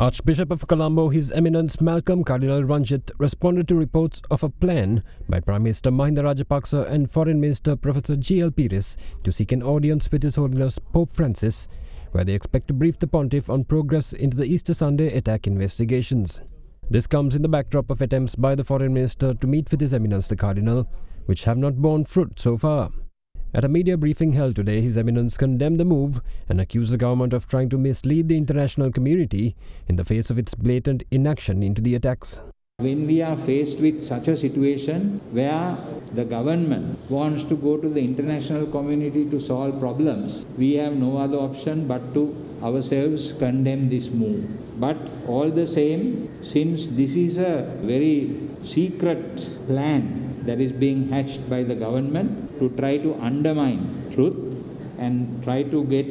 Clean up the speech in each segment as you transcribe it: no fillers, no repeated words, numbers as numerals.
Archbishop of Colombo, His Eminence Malcolm Cardinal Ranjith, responded to reports of a plan by Prime Minister Mahinda Rajapaksa and Foreign Minister Professor G.L. Pires to seek an audience with His Holiness Pope Francis, where they expect to brief the pontiff on progress into the Easter Sunday attack investigations. This comes in the backdrop of attempts by the Foreign Minister to meet with His Eminence the Cardinal, which have not borne fruit so far. At a media briefing held today, His Eminence condemned the move and accused the government of trying to mislead the international community in the face of its blatant inaction into the attacks. When we are faced with such a situation where the government wants to go to the international community to solve problems, we have no other option but to ourselves condemn this move. But all the same, since this is a very secret plan that is being hatched by the government to try to undermine truth and try to get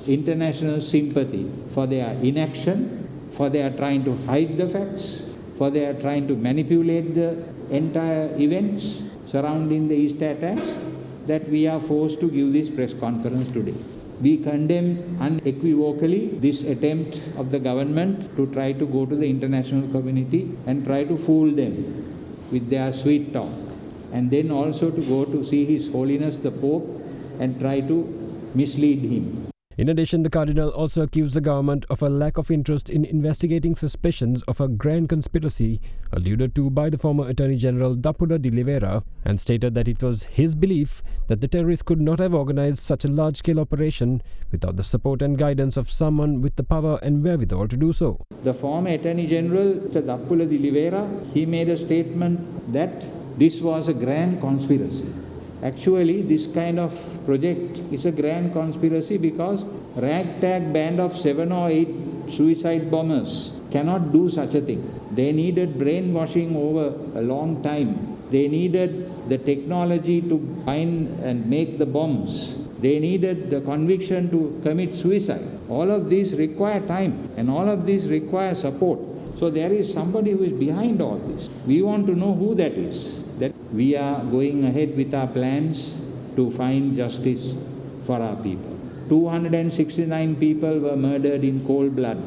international sympathy for their inaction, for their trying to hide the facts, for their trying to manipulate the entire events surrounding the Easter attacks, that we are forced to give this press conference today. We condemn unequivocally this attempt of the government to try to go to the international community and try to fool them with their sweet talk, and then also to go to see His Holiness the Pope and try to mislead him. In addition, the Cardinal also accused the government of a lack of interest in investigating suspicions of a grand conspiracy alluded to by the former Attorney General Dapula de Oliveira, and stated that it was his belief that the terrorists could not have organized such a large-scale operation without the support and guidance of someone with the power and wherewithal to do so. The former Attorney General, Mr. Dapula de Oliveira, he made a statement that this was a grand conspiracy. Actually, this kind of project is a grand conspiracy because ragtag band of 7 or 8 suicide bombers cannot do such a thing. They needed brainwashing over a long time. They needed the technology to find and make the bombs. They needed the conviction to commit suicide. All of these require time and all of these require support. So there is somebody who is behind all this. We want to know who that is. That we are going ahead with our plans to find justice for our people. 269 people were murdered in cold blood.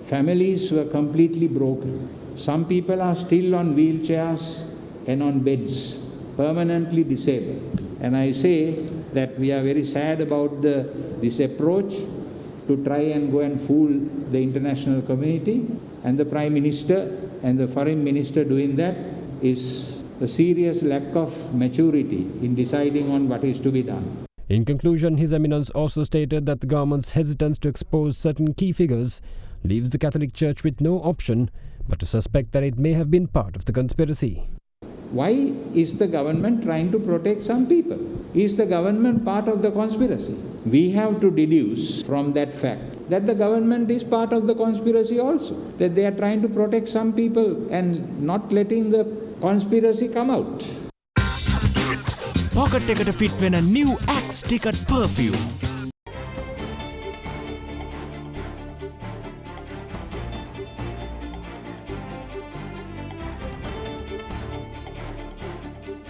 Families were completely broken. Some people are still on wheelchairs and on beds, permanently disabled. And I say that we are very sad about this approach to try and go and fool the international community, and the Prime Minister and the Foreign Minister doing that is a serious lack of maturity in deciding on what is to be done. In conclusion, His Eminence also stated that the government's hesitance to expose certain key figures leaves the Catholic Church with no option but to suspect that it may have been part of the conspiracy. Why is the government trying to protect some people? Is the government part of the conspiracy? We have to deduce from that fact that the government is part of the conspiracy also, that they are trying to protect some people and not letting the conspiracy come out. Pocket එකට fit වෙන new Axe ticket perfume.